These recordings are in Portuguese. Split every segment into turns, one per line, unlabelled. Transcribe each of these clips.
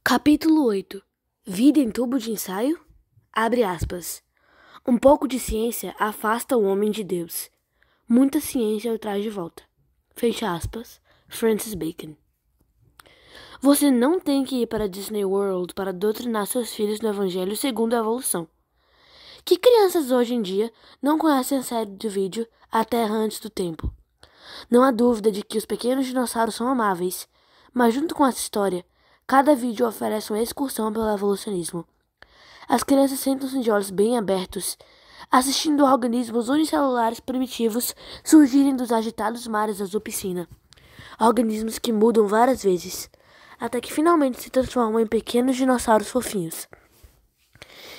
Capítulo 8. Vida em tubo de ensaio? Abre aspas. Um pouco de ciência afasta o homem de Deus. Muita ciência o traz de volta. Fecha aspas. Francis Bacon. Você não tem que ir para Disney World para doutrinar seus filhos no Evangelho segundo a evolução. Que crianças hoje em dia não conhecem a série de vídeo A Terra Antes do Tempo? Não há dúvida de que os pequenos dinossauros são amáveis, mas junto com essa história, cada vídeo oferece uma excursão pelo evolucionismo. As crianças sentam-se de olhos bem abertos, assistindo a organismos unicelulares primitivos surgirem dos agitados mares azul piscina. Organismos que mudam várias vezes, até que finalmente se transformam em pequenos dinossauros fofinhos.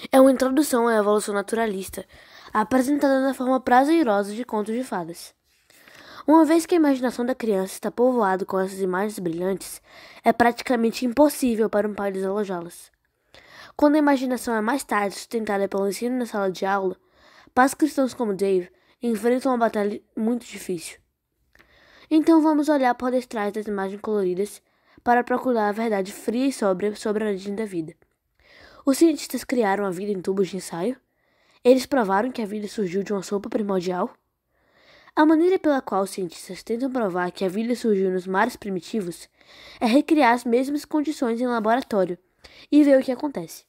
É uma introdução à evolução naturalista, apresentada na forma prazerosa de contos de fadas. Uma vez que a imaginação da criança está povoada com essas imagens brilhantes, é praticamente impossível para um pai desalojá-las. Quando a imaginação é mais tarde sustentada pelo ensino na sala de aula, pais cristãos como Dave enfrentam uma batalha muito difícil. Então vamos olhar por detrás das imagens coloridas para procurar a verdade fria e sóbria sobre a origem da vida. Os cientistas criaram a vida em tubos de ensaio? Eles provaram que a vida surgiu de uma sopa primordial? A maneira pela qual os cientistas tentam provar que a vida surgiu nos mares primitivos é recriar as mesmas condições em laboratório e ver o que acontece.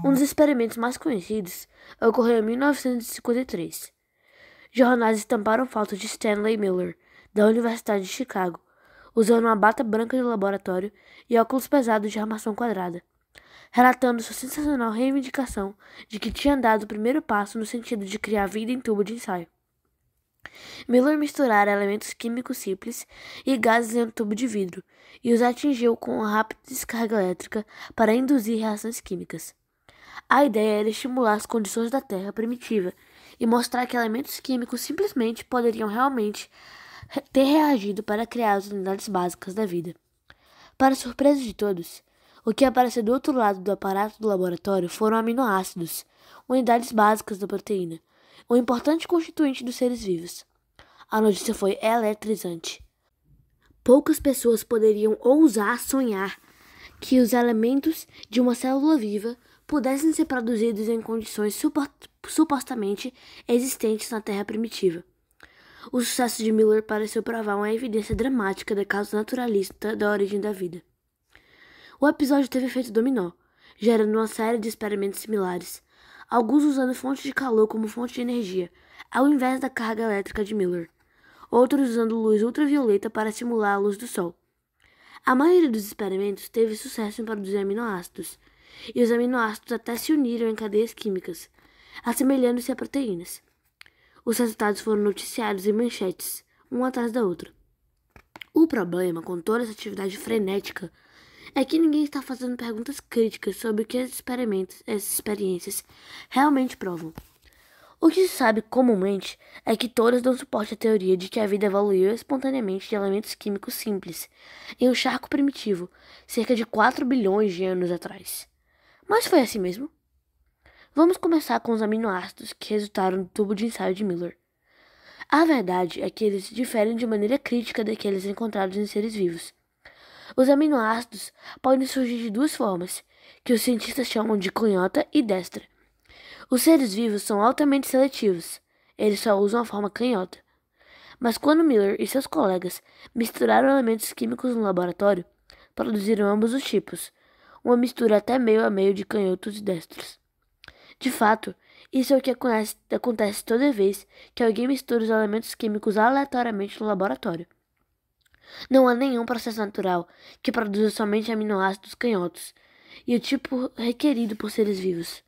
Um dos experimentos mais conhecidos ocorreu em 1953. Jornais estamparam fotos de Stanley Miller, da Universidade de Chicago, usando uma bata branca de laboratório e óculos pesados de armação quadrada, relatando sua sensacional reivindicação de que tinha dado o primeiro passo no sentido de criar vida em tubo de ensaio. Miller misturara elementos químicos simples e gases em um tubo de vidro e os atingiu com uma rápida descarga elétrica para induzir reações químicas. A ideia era estimular as condições da Terra primitiva e mostrar que elementos químicos simplesmente poderiam realmente ter reagido para criar as unidades básicas da vida. Para surpresa de todos, o que apareceu do outro lado do aparato do laboratório foram aminoácidos, unidades básicas da proteína, um importante constituinte dos seres vivos. A notícia foi eletrizante. Poucas pessoas poderiam ousar sonhar que os elementos de uma célula viva pudessem ser produzidos em condições supostamente existentes na Terra primitiva. O sucesso de Miller pareceu provar uma evidência dramática da causa naturalista da origem da vida. O episódio teve efeito dominó, gerando uma série de experimentos similares, alguns usando fontes de calor como fonte de energia, ao invés da carga elétrica de Miller, outros usando luz ultravioleta para simular a luz do sol. A maioria dos experimentos teve sucesso em produzir aminoácidos, e os aminoácidos até se uniram em cadeias químicas, assemelhando-se a proteínas. Os resultados foram noticiados em manchetes, uma atrás da outra. O problema com toda essa atividade frenética é que ninguém está fazendo perguntas críticas sobre o que essas experiências realmente provam. O que se sabe comumente é que todas dão suporte à teoria de que a vida evoluiu espontaneamente de elementos químicos simples, em um charco primitivo, cerca de 4 bilhões de anos atrás. Mas foi assim mesmo? Vamos começar com os aminoácidos que resultaram do tubo de ensaio de Miller. A verdade é que eles diferem de maneira crítica daqueles encontrados em seres vivos. Os aminoácidos podem surgir de duas formas, que os cientistas chamam de canhota e destra. Os seres vivos são altamente seletivos, eles só usam a forma canhota. Mas quando Miller e seus colegas misturaram elementos químicos no laboratório, produziram ambos os tipos, uma mistura até meio a meio de canhotos e destros. De fato, isso é o que acontece toda vez que alguém mistura os elementos químicos aleatoriamente no laboratório. Não há nenhum processo natural que produza somente aminoácidos canhotos, e o tipo requerido por seres vivos.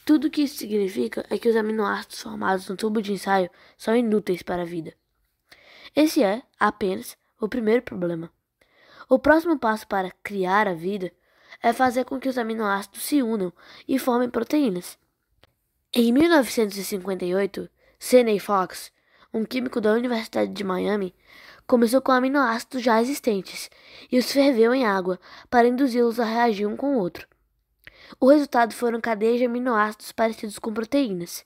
Tudo o que isso significa é que os aminoácidos formados no tubo de ensaio são inúteis para a vida. Esse é, apenas, o primeiro problema. O próximo passo para criar a vida é fazer com que os aminoácidos se unam e formem proteínas. Em 1958, Sidney Fox, um químico da Universidade de Miami, começou com aminoácidos já existentes e os ferveu em água para induzi-los a reagir um com o outro. O resultado foram cadeias de aminoácidos parecidos com proteínas.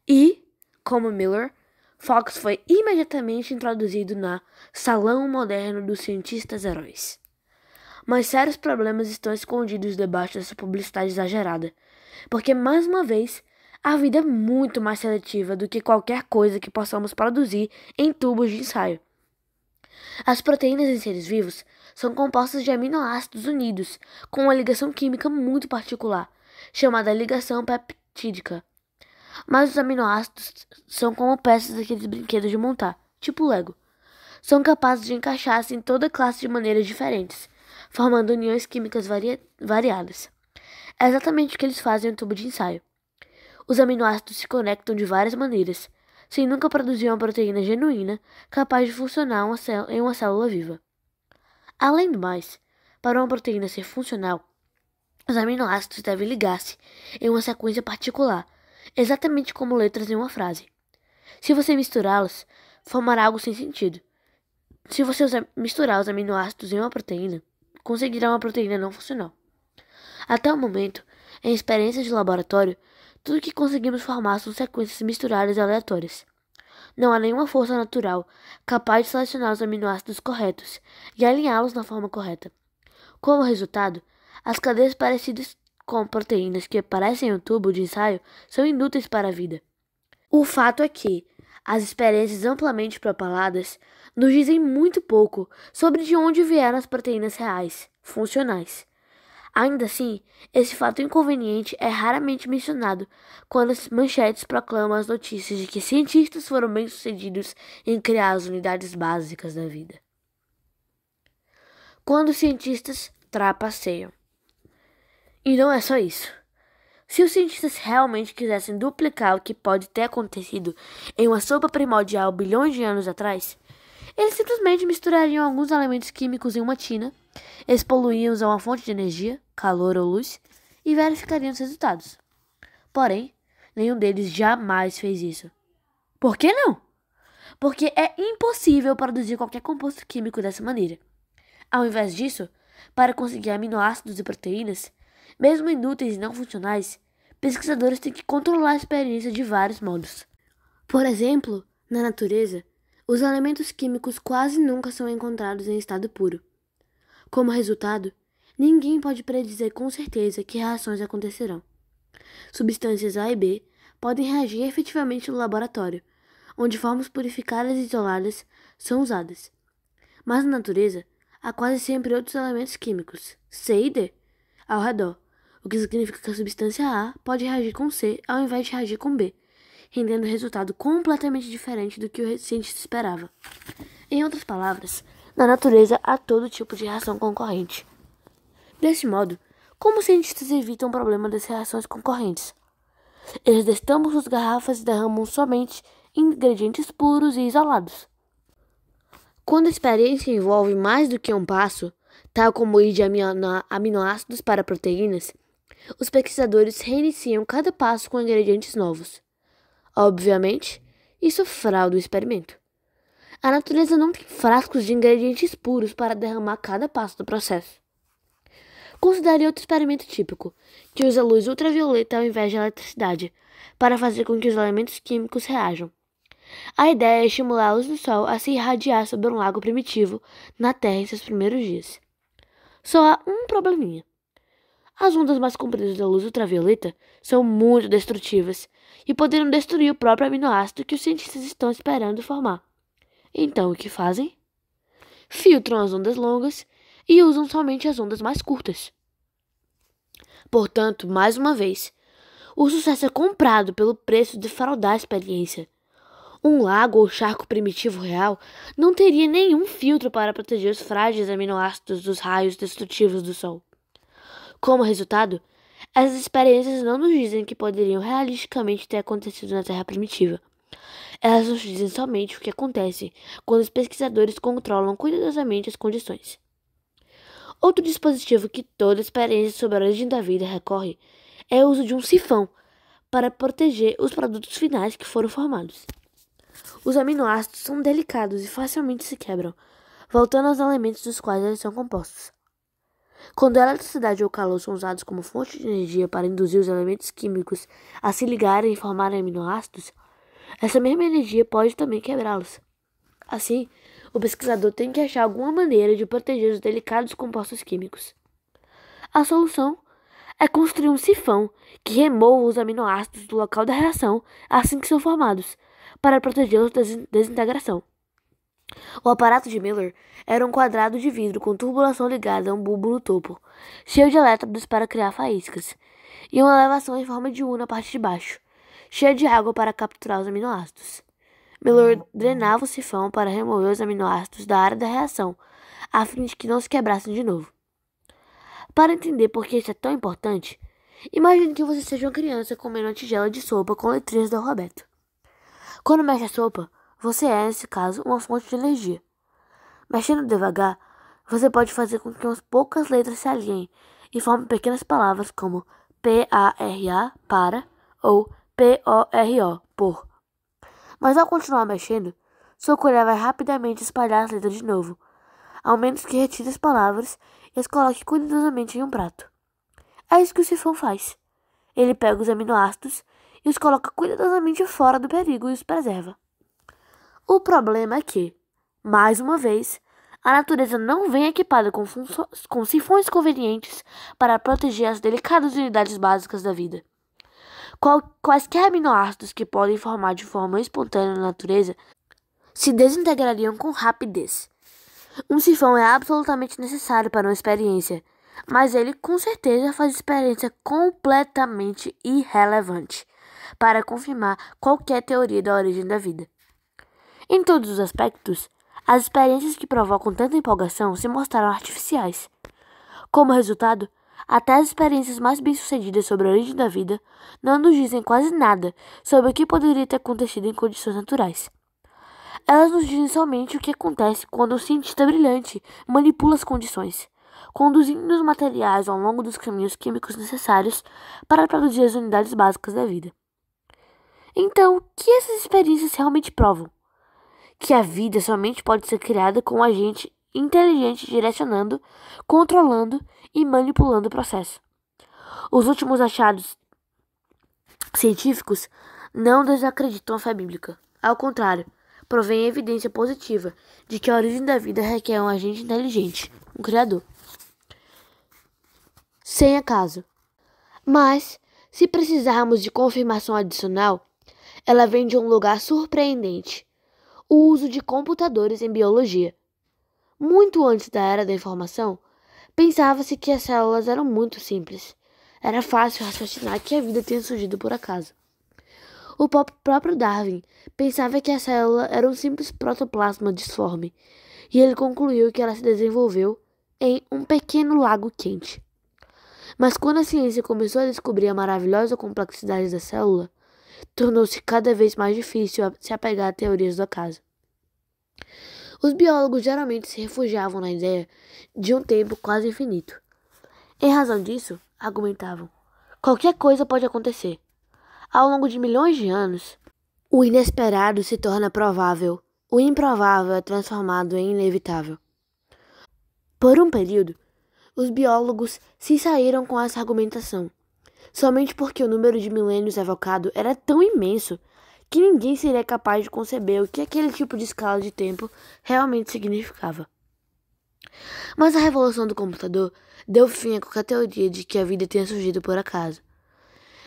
E, como Miller, Fox foi imediatamente introduzido na Salão Moderno dos Cientistas Heróis. Mas sérios problemas estão escondidos debaixo dessa publicidade exagerada. Porque, mais uma vez, a vida é muito mais seletiva do que qualquer coisa que possamos produzir em tubos de ensaio. As proteínas em seres vivos são compostas de aminoácidos unidos com uma ligação química muito particular, chamada ligação peptídica. Mas os aminoácidos são como peças daqueles brinquedos de montar, tipo Lego. São capazes de encaixar-se em toda classe de maneiras diferentes, formando uniões químicas variadas. É exatamente o que eles fazem no tubo de ensaio. Os aminoácidos se conectam de várias maneiras, sem nunca produzir uma proteína genuína capaz de funcionar em uma célula viva. Além do mais, para uma proteína ser funcional, os aminoácidos devem ligar-se em uma sequência particular, exatamente como letras em uma frase. Se você misturá-las, formará algo sem sentido. Se você misturar os aminoácidos em uma proteína, conseguirá uma proteína não funcional. Até o momento, em experiências de laboratório, tudo que conseguimos formar são sequências misturadas aleatórias. Não há nenhuma força natural capaz de selecionar os aminoácidos corretos e alinhá-los na forma correta. Como resultado, as cadeias parecidas com proteínas que aparecem em um tubo de ensaio são inúteis para a vida. O fato é que as experiências amplamente propaladas nos dizem muito pouco sobre de onde vieram as proteínas reais, funcionais. Ainda assim, esse fato inconveniente é raramente mencionado quando as manchetes proclamam as notícias de que cientistas foram bem-sucedidos em criar as unidades básicas da vida. Quando os cientistas trapaceiam. E não é só isso. Se os cientistas realmente quisessem duplicar o que pode ter acontecido em uma sopa primordial bilhões de anos atrás, eles simplesmente misturariam alguns elementos químicos em uma tina, expoluíam-os a uma fonte de energia, calor ou luz, e verificariam os resultados. Porém, nenhum deles jamais fez isso. Por que não? Porque é impossível produzir qualquer composto químico dessa maneira. Ao invés disso, para conseguir aminoácidos e proteínas, mesmo inúteis e não funcionais, pesquisadores têm que controlar a experiência de vários modos. Por exemplo, na natureza, os elementos químicos quase nunca são encontrados em estado puro. Como resultado, ninguém pode predizer com certeza que reações acontecerão. Substâncias A e B podem reagir efetivamente no laboratório, onde formas purificadas e isoladas são usadas. Mas na natureza, há quase sempre outros elementos químicos, C e D, ao redor, o que significa que a substância A pode reagir com C ao invés de reagir com B, rendendo um resultado completamente diferente do que o cientista esperava. Em outras palavras, na natureza há todo tipo de reação concorrente. Desse modo, como os cientistas evitam o problema das reações concorrentes? Eles destampam suas garrafas e derramam somente ingredientes puros e isolados. Quando a experiência envolve mais do que um passo, tal como ir de aminoácidos para proteínas, os pesquisadores reiniciam cada passo com ingredientes novos. Obviamente, isso frauda o experimento. A natureza não tem frascos de ingredientes puros para derramar cada passo do processo. Considere outro experimento típico, que usa luz ultravioleta ao invés de eletricidade, para fazer com que os elementos químicos reajam. A ideia é estimular a luz do Sol a se irradiar sobre um lago primitivo na Terra em seus primeiros dias. Só há um probleminha. As ondas mais compridas da luz ultravioleta são muito destrutivas e poderiam destruir o próprio aminoácido que os cientistas estão esperando formar. Então, o que fazem? Filtram as ondas longas e usam somente as ondas mais curtas. Portanto, mais uma vez, o sucesso é comprado pelo preço de fraudar a experiência. Um lago ou charco primitivo real não teria nenhum filtro para proteger os frágeis aminoácidos dos raios destrutivos do Sol. Como resultado, essas experiências não nos dizem que poderiam realisticamente ter acontecido na Terra primitiva. Elas nos dizem somente o que acontece quando os pesquisadores controlam cuidadosamente as condições. Outro dispositivo que toda experiência sobre a origem da vida recorre é o uso de um sifão para proteger os produtos finais que foram formados. Os aminoácidos são delicados e facilmente se quebram, voltando aos elementos dos quais eles são compostos. Quando a eletricidade ou calor são usados como fonte de energia para induzir os elementos químicos a se ligarem e formarem aminoácidos, essa mesma energia pode também quebrá-los. Assim, O pesquisador tem que achar alguma maneira de proteger os delicados compostos químicos. A solução é construir um sifão que remova os aminoácidos do local da reação assim que são formados, para protegê-los da desintegração. O aparato de Miller era um quadrado de vidro com tubulação ligada a um bulbo no topo, cheio de elétrodos para criar faíscas, e uma elevação em forma de U na parte de baixo, cheia de água para capturar os aminoácidos. Miller drenava o sifão para remover os aminoácidos da área da reação, a fim de que não se quebrassem de novo. Para entender por que isso é tão importante, imagine que você seja uma criança comendo uma tigela de sopa com letrinhas do alfabeto. Quando mexe a sopa, você é, nesse caso, uma fonte de energia. Mexendo devagar, você pode fazer com que umas poucas letras se alinhem e formem pequenas palavras como P-A-R-A, para, ou P-O-R-O, por. Mas ao continuar mexendo, sua colher vai rapidamente espalhar as letras de novo, ao menos que retire as palavras e as coloque cuidadosamente em um prato. É isso que o sifão faz. Ele pega os aminoácidos e os coloca cuidadosamente fora do perigo e os preserva. O problema é que, mais uma vez, a natureza não vem equipada com sifões convenientes para proteger as delicadas unidades básicas da vida. Quaisquer aminoácidos que podem formar de forma espontânea na natureza se desintegrariam com rapidez. Um sifão é absolutamente necessário para uma experiência, mas ele com certeza faz a experiência completamente irrelevante para confirmar qualquer teoria da origem da vida. Em todos os aspectos, as experiências que provocam tanta empolgação se mostraram artificiais. Como resultado, até as experiências mais bem-sucedidas sobre a origem da vida não nos dizem quase nada sobre o que poderia ter acontecido em condições naturais. Elas nos dizem somente o que acontece quando um cientista brilhante manipula as condições, conduzindo os materiais ao longo dos caminhos químicos necessários para produzir as unidades básicas da vida. Então, o que essas experiências realmente provam? Que a vida somente pode ser criada com um agente inteligente direcionando, controlando e manipulando o processo. Os últimos achados científicos não desacreditam a fé bíblica. Ao contrário, provém evidência positiva de que a origem da vida requer um agente inteligente, um criador. Sem acaso. Mas, se precisarmos de confirmação adicional, ela vem de um lugar surpreendente: o uso de computadores em biologia. Muito antes da era da informação, pensava-se que as células eram muito simples. Era fácil raciocinar que a vida tinha surgido por acaso. O próprio Darwin pensava que a célula era um simples protoplasma disforme, e ele concluiu que ela se desenvolveu em um pequeno lago quente. Mas quando a ciência começou a descobrir a maravilhosa complexidade da célula, tornou-se cada vez mais difícil se apegar a teorias do acaso. Os biólogos geralmente se refugiavam na ideia de um tempo quase infinito. Em razão disso, argumentavam, qualquer coisa pode acontecer. Ao longo de milhões de anos, o inesperado se torna provável, o improvável é transformado em inevitável. Por um período, os biólogos se saíram com essa argumentação, somente porque o número de milênios evocado era tão imenso que ninguém seria capaz de conceber o que aquele tipo de escala de tempo realmente significava. Mas a revolução do computador deu fim a qualquer teoria de que a vida tenha surgido por acaso.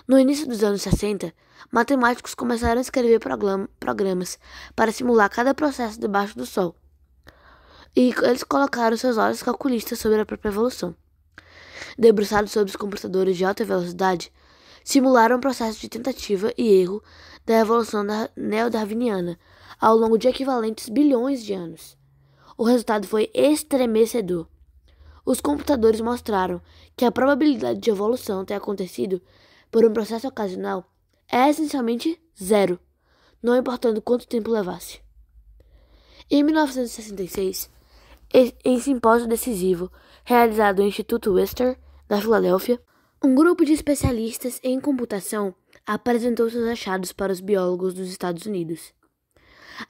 No início dos anos 60, matemáticos começaram a escrever programas para simular cada processo debaixo do Sol. E eles colocaram seus olhos calculistas sobre a própria evolução. Debruçados sobre os computadores de alta velocidade, simularam um processo de tentativa e erro da evolução neodarwiniana ao longo de equivalentes bilhões de anos. O resultado foi estremecedor. Os computadores mostraram que a probabilidade de evolução ter acontecido por um processo ocasional é essencialmente zero, não importando quanto tempo levasse. Em 1966, em simpósio decisivo realizado no Instituto Webster, da Filadélfia, um grupo de especialistas em computação apresentou seus achados para os biólogos dos Estados Unidos.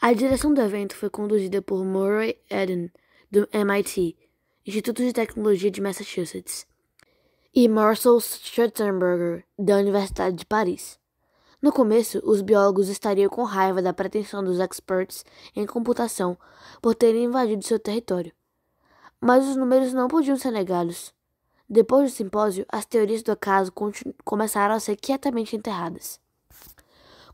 A direção do evento foi conduzida por Murray Eden, do MIT, Instituto de Tecnologia de Massachusetts, e Marcel Stutzenberger, da Universidade de Paris. No começo, os biólogos estariam com raiva da pretensão dos experts em computação por terem invadido seu território. Mas os números não podiam ser negados. Depois do simpósio, as teorias do acaso começaram a ser quietamente enterradas.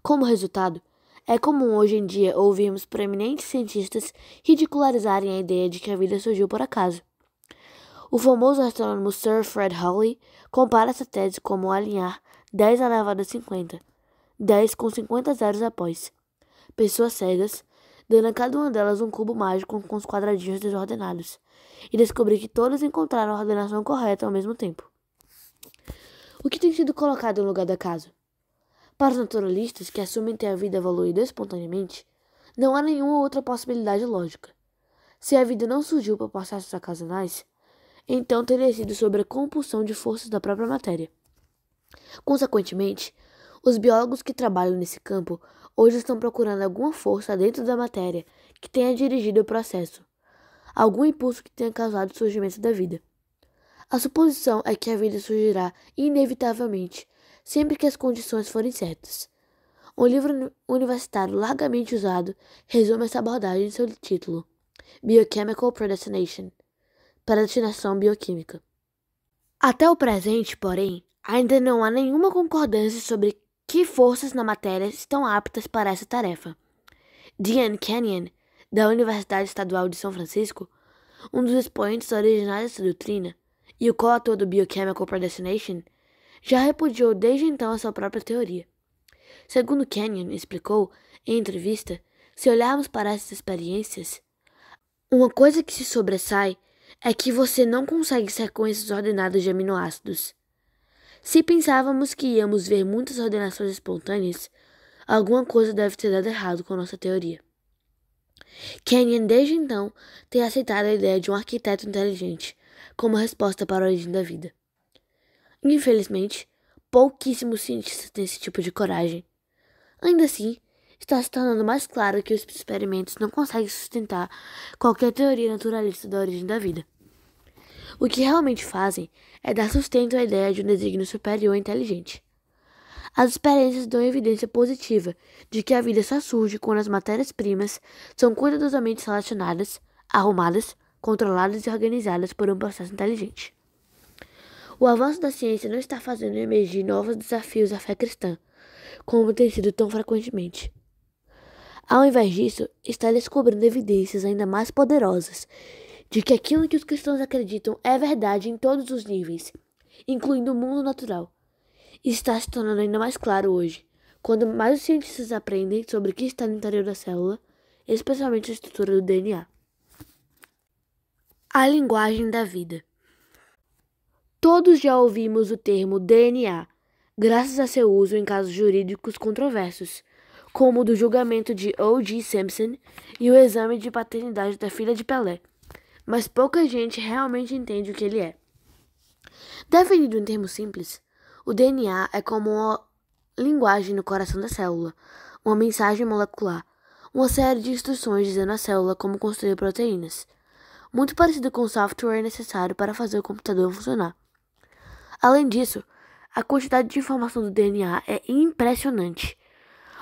Como resultado, é comum hoje em dia ouvirmos proeminentes cientistas ridicularizarem a ideia de que a vida surgiu por acaso. O famoso astrônomo Sir Fred Hoyle compara essa tese como alinhar 10 elevado a 50, 10 com 50 zeros após, pessoas cegas, dando a cada uma delas um cubo mágico com os quadradinhos desordenados, e descobrir que todos encontraram a ordenação correta ao mesmo tempo. O que tem sido colocado no lugar do acaso? Para os naturalistas que assumem ter a vida evoluída espontaneamente, não há nenhuma outra possibilidade lógica. Se a vida não surgiu por processos ocasionais, então teria sido sobre a compulsão de forças da própria matéria. Consequentemente, os biólogos que trabalham nesse campo hoje estão procurando alguma força dentro da matéria que tenha dirigido o processo, algum impulso que tenha causado o surgimento da vida. A suposição é que a vida surgirá inevitavelmente, sempre que as condições forem certas. Um livro universitário largamente usado resume essa abordagem em seu título, Biochemical Predestination, predestinação bioquímica. Até o presente, porém, ainda não há nenhuma concordância sobre que forças na matéria estão aptas para essa tarefa. Dean Kenyon, da Universidade Estadual de São Francisco, um dos expoentes originais dessa doutrina, e o coautor do Biochemical Predestination, já repudiou desde então a sua própria teoria. Segundo Kenyon explicou em entrevista, se olharmos para essas experiências, uma coisa que se sobressai é que você não consegue sequências ordenadas de aminoácidos. Se pensávamos que íamos ver muitas ordenações espontâneas, alguma coisa deve ter dado errado com nossa teoria. Kenyon, desde então, tem aceitado a ideia de um arquiteto inteligente como resposta para a origem da vida. Infelizmente, pouquíssimos cientistas têm esse tipo de coragem. Ainda assim, está se tornando mais claro que os experimentos não conseguem sustentar qualquer teoria naturalista da origem da vida. O que realmente fazem é dar sustento à ideia de um desígnio superior inteligente. As experiências dão evidência positiva de que a vida só surge quando as matérias-primas são cuidadosamente selecionadas, arrumadas, controladas e organizadas por um processo inteligente. O avanço da ciência não está fazendo emergir novos desafios à fé cristã, como tem sido tão frequentemente. Ao invés disso, está descobrindo evidências ainda mais poderosas de que aquilo que os cristãos acreditam é verdade em todos os níveis, incluindo o mundo natural. E está se tornando ainda mais claro hoje, quando mais os cientistas aprendem sobre o que está no interior da célula, especialmente a estrutura do DNA. A linguagem da vida. Todos já ouvimos o termo DNA, graças a seu uso em casos jurídicos controversos, como o do julgamento de O.J. Simpson e o exame de paternidade da filha de Pelé, mas pouca gente realmente entende o que ele é. Definido em termos simples, o DNA é como uma linguagem no coração da célula, uma mensagem molecular, uma série de instruções dizendo à célula como construir proteínas, muito parecido com o software necessário para fazer o computador funcionar. Além disso, a quantidade de informação do DNA é impressionante.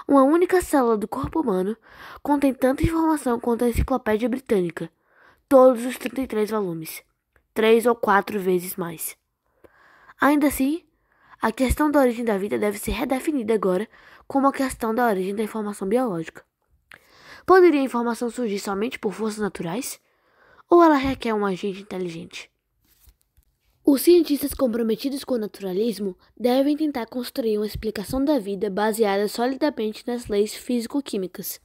Uma única célula do corpo humano contém tanta informação quanto a Enciclopédia Britânica, todos os 33 volumes, 3 ou 4 vezes mais. Ainda assim, a questão da origem da vida deve ser redefinida agora como a questão da origem da informação biológica. Poderia a informação surgir somente por forças naturais? Ou ela requer um agente inteligente? Os cientistas comprometidos com o naturalismo devem tentar construir uma explicação da vida baseada solidamente nas leis físico-químicas.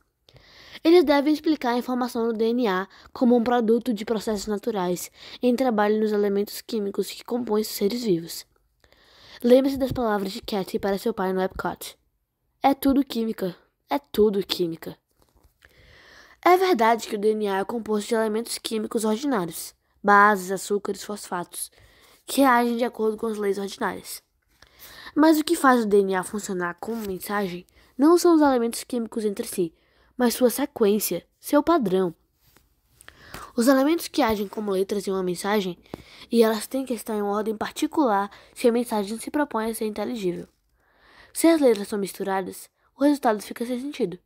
Eles devem explicar a informação do DNA como um produto de processos naturais em trabalho nos elementos químicos que compõem os seres vivos. Lembre-se das palavras de Cathy para seu pai no Epcot. É tudo química. É tudo química. É verdade que o DNA é composto de elementos químicos ordinários, bases, açúcares, fosfatos, que reagem de acordo com as leis ordinárias. Mas o que faz o DNA funcionar como mensagem não são os elementos químicos entre si, mas sua sequência, seu padrão. Os elementos que agem como letras em uma mensagem, e elas têm que estar em uma ordem particular se a mensagem se propõe a ser inteligível. Se as letras são misturadas, o resultado fica sem sentido.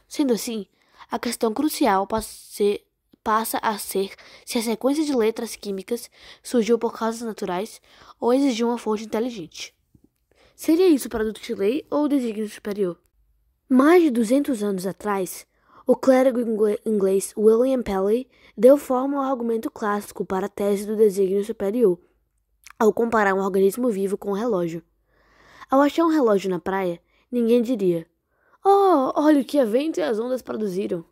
Sendo assim, a questão crucial passa a ser se a sequência de letras químicas surgiu por causas naturais ou exigiu uma fonte inteligente. Seria isso produto de lei ou desígnio superior? Mais de 200 anos atrás, o clérigo inglês William Paley deu forma ao argumento clássico para a tese do desígnio superior, ao comparar um organismo vivo com um relógio. Ao achar um relógio na praia, ninguém diria: "Oh, olha o que a vento e as ondas produziram."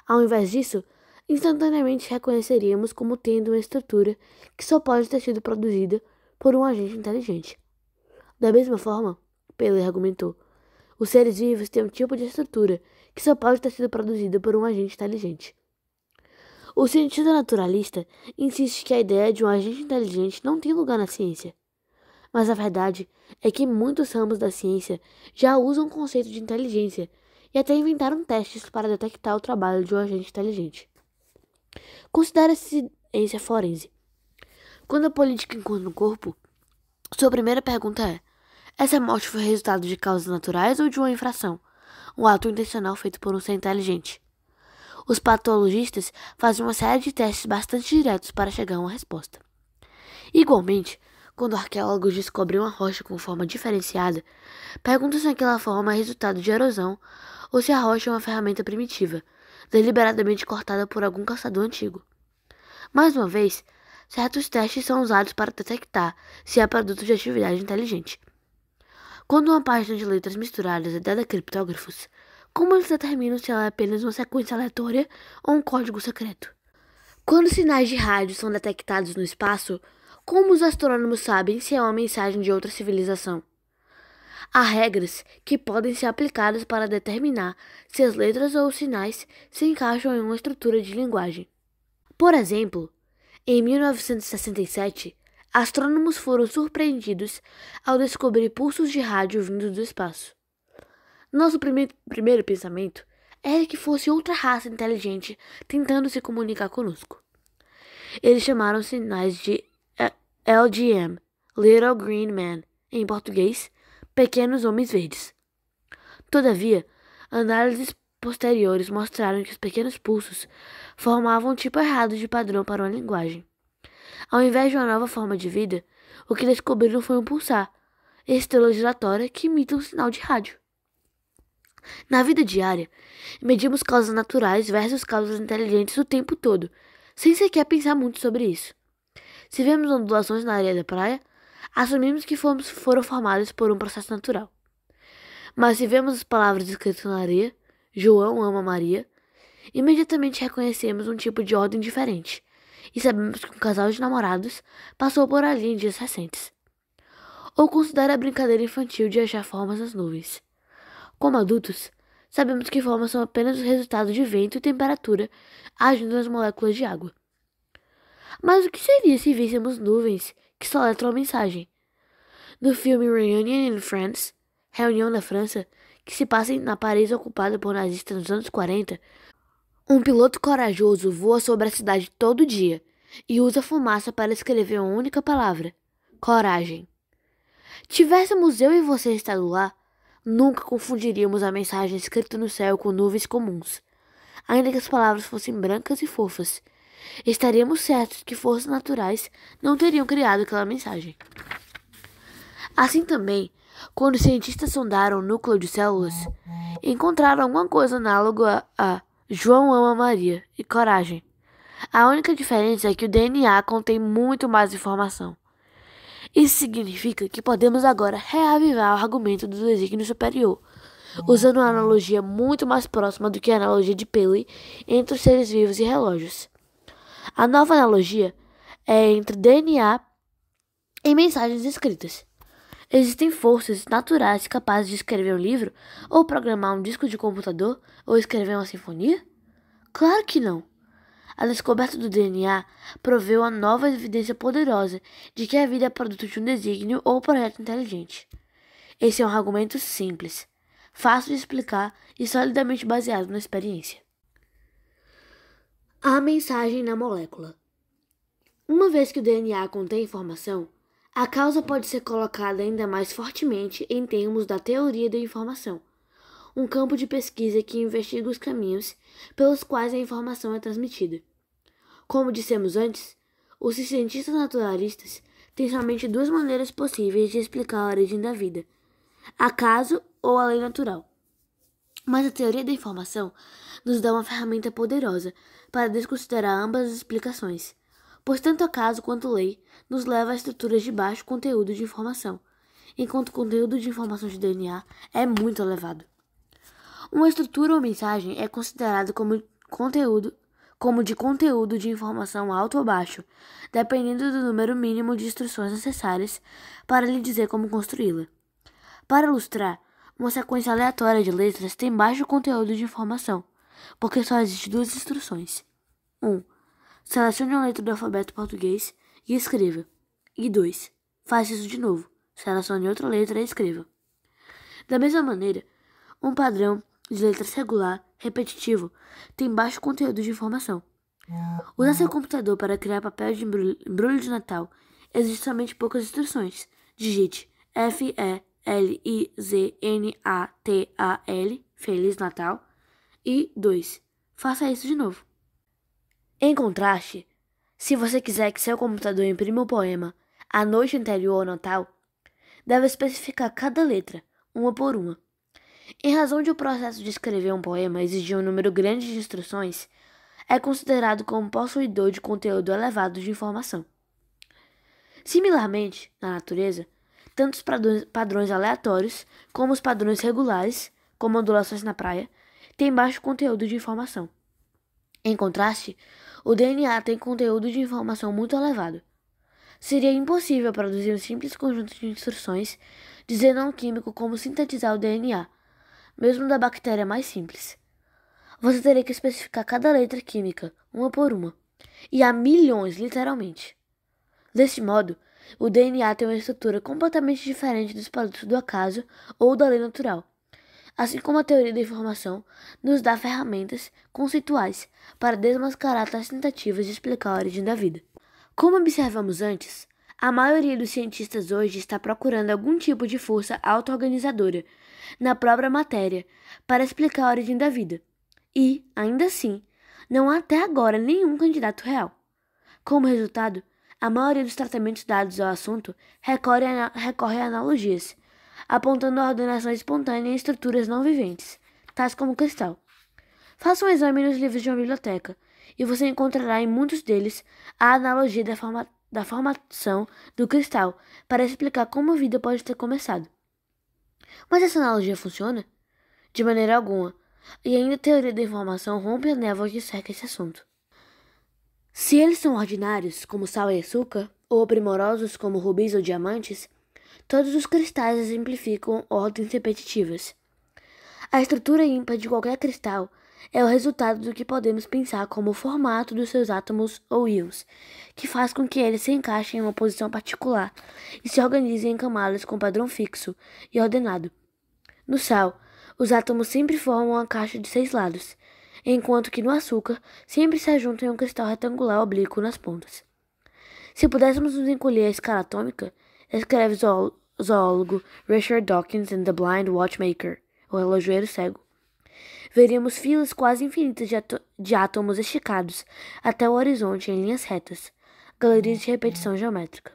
Ao invés disso, instantaneamente reconheceríamos como tendo uma estrutura que só pode ter sido produzida por um agente inteligente. Da mesma forma, Paley argumentou, os seres vivos têm um tipo de estrutura que só pode ter sido produzida por um agente inteligente. O cientista naturalista insiste que a ideia de um agente inteligente não tem lugar na ciência. Mas a verdade é que muitos ramos da ciência já usam o conceito de inteligência e até inventaram testes para detectar o trabalho de um agente inteligente. Considere a ciência forense. Quando a política encontra um corpo, sua primeira pergunta é: essa morte foi resultado de causas naturais ou de uma infração, um ato intencional feito por um ser inteligente? Os patologistas fazem uma série de testes bastante diretos para chegar a uma resposta. Igualmente, quando arqueólogos descobrem uma rocha com forma diferenciada, perguntam se aquela forma é resultado de erosão ou se a rocha é uma ferramenta primitiva, deliberadamente cortada por algum caçador antigo. Mais uma vez, certos testes são usados para detectar se é produto de atividade inteligente. Quando uma página de letras misturadas é dada a criptógrafos, como eles determinam se ela é apenas uma sequência aleatória ou um código secreto? Quando sinais de rádio são detectados no espaço, como os astrônomos sabem se é uma mensagem de outra civilização? Há regras que podem ser aplicadas para determinar se as letras ou os sinais se encaixam em uma estrutura de linguagem. Por exemplo, em 1967, astrônomos foram surpreendidos ao descobrir pulsos de rádio vindos do espaço. Nosso primeiro pensamento era que fosse outra raça inteligente tentando se comunicar conosco. Eles chamaram os sinais de LGM, Little Green Men, em português, Pequenos Homens Verdes. Todavia, análises posteriores mostraram que os pequenos pulsos formavam um tipo errado de padrão para uma linguagem. Ao invés de uma nova forma de vida, o que descobriram foi um pulsar, estrela giratória que imita um sinal de rádio. Na vida diária, medimos causas naturais versus causas inteligentes o tempo todo, sem sequer pensar muito sobre isso. Se vemos ondulações na areia da praia, assumimos que foram formadas por um processo natural. Mas se vemos as palavras escritas na areia, João ama Maria, imediatamente reconhecemos um tipo de ordem diferente, e sabemos que um casal de namorados passou por ali em dias recentes. Ou considera a brincadeira infantil de achar formas nas nuvens. Como adultos, sabemos que formas são apenas o resultado de vento e temperatura agindo nas moléculas de água. Mas o que seria se víssemos nuvens que soletram a mensagem? No filme Reunion in France, Reunião na França, que se passa na Paris ocupada por nazistas nos anos 40, um piloto corajoso voa sobre a cidade todo dia e usa fumaça para escrever uma única palavra: coragem. Tivéssemos eu e você estado lá, nunca confundiríamos a mensagem escrita no céu com nuvens comuns. Ainda que as palavras fossem brancas e fofas, estaríamos certos que forças naturais não teriam criado aquela mensagem. Assim também, quando os cientistas sondaram o núcleo de células, encontraram alguma coisa análoga a João ama Maria e coragem. A única diferença é que o DNA contém muito mais informação. Isso significa que podemos agora reavivar o argumento do desígnio superior, usando uma analogia muito mais próxima do que a analogia de Paley entre os seres vivos e relógios. A nova analogia é entre DNA e mensagens escritas. Existem forças naturais capazes de escrever um livro, ou programar um disco de computador, ou escrever uma sinfonia? Claro que não. A descoberta do DNA proveu uma nova evidência poderosa de que a vida é produto de um desígnio ou projeto inteligente. Esse é um argumento simples, fácil de explicar e solidamente baseado na experiência. A mensagem na molécula. Uma vez que o DNA contém informação, A causa pode ser colocada ainda mais fortemente em termos da teoria da informação, um campo de pesquisa que investiga os caminhos pelos quais a informação é transmitida. Como dissemos antes, os cientistas naturalistas têm somente duas maneiras possíveis de explicar a origem da vida: acaso ou a lei natural. Mas a teoria da informação nos dá uma ferramenta poderosa para desconsiderar ambas as explicações, pois tanto acaso quanto lei nos leva a estruturas de baixo conteúdo de informação, enquanto o conteúdo de informação de DNA é muito elevado. Uma estrutura ou mensagem é considerada como de conteúdo de informação alto ou baixo, dependendo do número mínimo de instruções necessárias para lhe dizer como construí-la. Para ilustrar, uma sequência aleatória de letras tem baixo conteúdo de informação, porque só existem duas instruções. 1. Selecione uma letra do alfabeto português e escreva. E 2. Faça isso de novo. Selecione outra letra e escreva. Da mesma maneira, um padrão de letras regular, repetitivo, tem baixo conteúdo de informação. Usar seu computador para criar papel de embrulho de Natal existe somente poucas instruções. Digite FELIZNATAL, Feliz Natal, e 2. Faça isso de novo. Em contraste, se você quiser que seu computador imprima o poema A Noite Anterior ao Natal, deve especificar cada letra, uma por uma. Em razão de o processo de escrever um poema exigir um número grande de instruções, é considerado como possuidor de conteúdo elevado de informação. Similarmente, na natureza, tanto os padrões aleatórios como os padrões regulares, como ondulações na praia, têm baixo conteúdo de informação. Em contraste, o DNA tem conteúdo de informação muito elevado. Seria impossível produzir um simples conjunto de instruções dizendo a um químico como sintetizar o DNA, mesmo da bactéria mais simples. Você teria que especificar cada letra química, uma por uma, e há milhões, literalmente. Deste modo, o DNA tem uma estrutura completamente diferente dos produtos do acaso ou da lei natural, assim como a teoria da informação nos dá ferramentas conceituais para desmascarar tais tentativas de explicar a origem da vida. Como observamos antes, a maioria dos cientistas hoje está procurando algum tipo de força auto-organizadora na própria matéria para explicar a origem da vida. E, ainda assim, não há até agora nenhum candidato real. Como resultado, a maioria dos tratamentos dados ao assunto recorre a analogias, apontando a ordenação espontânea em estruturas não viventes, tais como cristal. Faça um exame nos livros de uma biblioteca, e você encontrará em muitos deles a analogia da formação do cristal para explicar como a vida pode ter começado. Mas essa analogia funciona? De maneira alguma, e ainda a teoria da informação rompe a névoa que cerca esse assunto. Se eles são ordinários, como sal e açúcar, ou primorosos, como rubis ou diamantes, todos os cristais exemplificam ordens repetitivas. A estrutura ímpar de qualquer cristal é o resultado do que podemos pensar como o formato dos seus átomos ou íons, que faz com que eles se encaixem em uma posição particular e se organizem em camadas com padrão fixo e ordenado. No sal, os átomos sempre formam uma caixa de 6 lados, enquanto que no açúcar sempre se ajuntam em um cristal retangular oblíquo nas pontas. Se pudéssemos nos encolher à escala atômica, escreve o zoólogo Richard Dawkins em The Blind Watchmaker, o relojoeiro cego, veríamos filas quase infinitas de átomos esticados até o horizonte em linhas retas, galerias de repetição geométrica.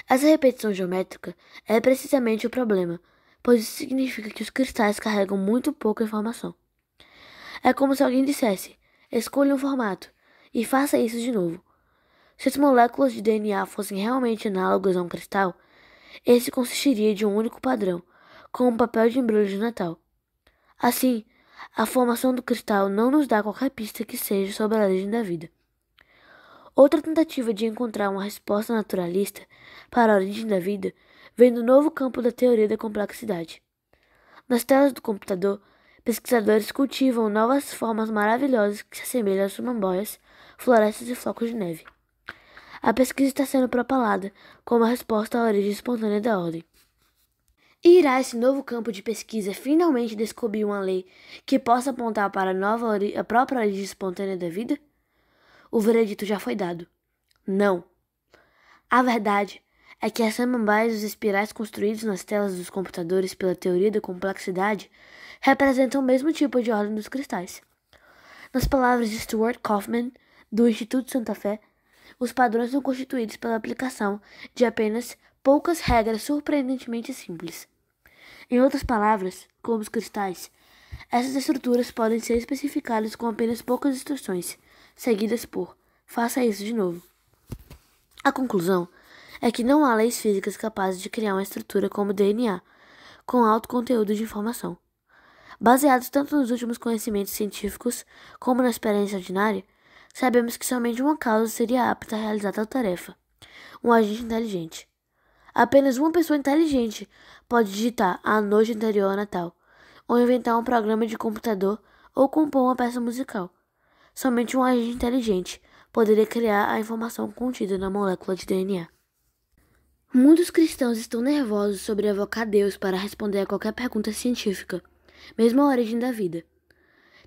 Essa repetição geométrica é precisamente o problema, pois isso significa que os cristais carregam muito pouca informação. É como se alguém dissesse: escolha um formato e faça isso de novo. Se as moléculas de DNA fossem realmente análogas a um cristal, esse consistiria de um único padrão, com um papel de embrulho de Natal. Assim, a formação do cristal não nos dá qualquer pista que seja sobre a origem da vida. Outra tentativa de encontrar uma resposta naturalista para a origem da vida vem do novo campo da teoria da complexidade. Nas telas do computador, pesquisadores cultivam novas formas maravilhosas que se assemelham a samambaias, florestas e flocos de neve. A pesquisa está sendo propalada como a resposta à origem espontânea da ordem. E irá esse novo campo de pesquisa finalmente descobrir uma lei que possa apontar para a própria origem espontânea da vida? O veredito já foi dado. Não. A verdade é que as samambaias e os espirais construídos nas telas dos computadores pela teoria da complexidade representam o mesmo tipo de ordem dos cristais. Nas palavras de Stuart Kauffman, do Instituto Santa Fé, os padrões são constituídos pela aplicação de apenas poucas regras surpreendentemente simples. Em outras palavras, como os cristais, essas estruturas podem ser especificadas com apenas poucas instruções, seguidas por faça isso de novo. A conclusão é que não há leis físicas capazes de criar uma estrutura como o DNA, com alto conteúdo de informação. Baseados tanto nos últimos conhecimentos científicos como na experiência ordinária, sabemos que somente uma causa seria apta a realizar tal tarefa: um agente inteligente. Apenas uma pessoa inteligente pode digitar a noite anterior a Natal, ou inventar um programa de computador ou compor uma peça musical. Somente um agente inteligente poderia criar a informação contida na molécula de DNA. Muitos cristãos estão nervosos sobre evocar Deus para responder a qualquer pergunta científica, mesmo a origem da vida.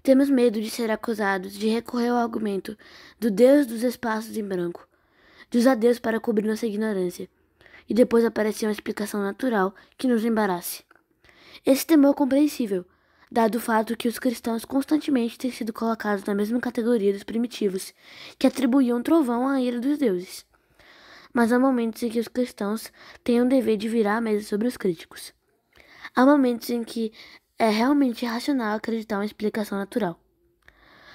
Temos medo de ser acusados de recorrer ao argumento do Deus dos espaços em branco, de usar Deus para cobrir nossa ignorância, e depois aparecer uma explicação natural que nos embarace. Esse temor é compreensível, dado o fato que os cristãos constantemente têm sido colocados na mesma categoria dos primitivos, que atribuíam trovão à ira dos deuses. Mas há momentos em que os cristãos têm o dever de virar a mesa sobre os críticos. Há momentos em que é realmente irracional acreditar uma explicação natural.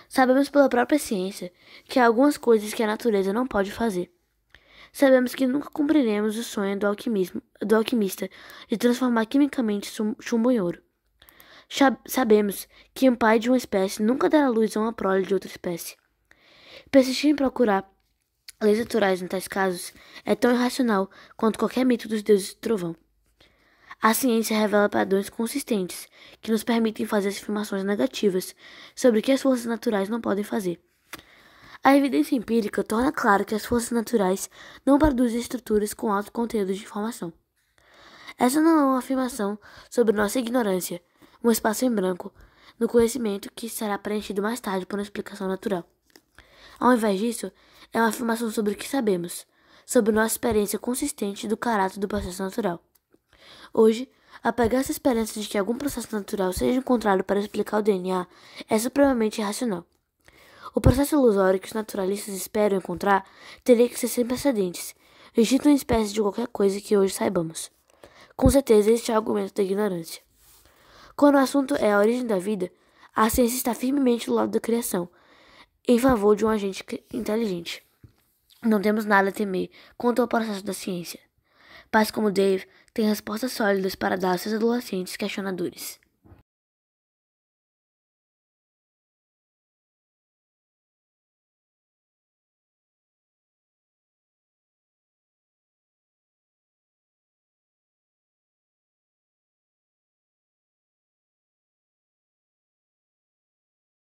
Sabemos pela própria ciência que há algumas coisas que a natureza não pode fazer. Sabemos que nunca cumpriremos o sonho do alquimista de transformar quimicamente chumbo em ouro. Sabemos que um pai de uma espécie nunca dará luz a uma prole de outra espécie. Persistir em procurar leis naturais em tais casos é tão irracional quanto qualquer mito dos deuses do trovão. A ciência revela padrões consistentes que nos permitem fazer afirmações negativas sobre o que as forças naturais não podem fazer. A evidência empírica torna claro que as forças naturais não produzem estruturas com alto conteúdo de informação. Essa não é uma afirmação sobre nossa ignorância, um espaço em branco, no conhecimento que será preenchido mais tarde por uma explicação natural. Ao invés disso, é uma afirmação sobre o que sabemos, sobre nossa experiência consistente do caráter do processo natural. Hoje, apegar essa esperança de que algum processo natural seja encontrado para explicar o DNA é supremamente irracional. O processo ilusório que os naturalistas esperam encontrar teria que ser sem precedentes, legítimo em espécie de qualquer coisa que hoje saibamos. Com certeza, este é o argumento da ignorância. Quando o assunto é a origem da vida, a ciência está firmemente do lado da criação, em favor de um agente inteligente. Não temos nada a temer quanto ao processo da ciência. Pais como Dave têm respostas sólidas para dar aos seus adolescentes questionadores.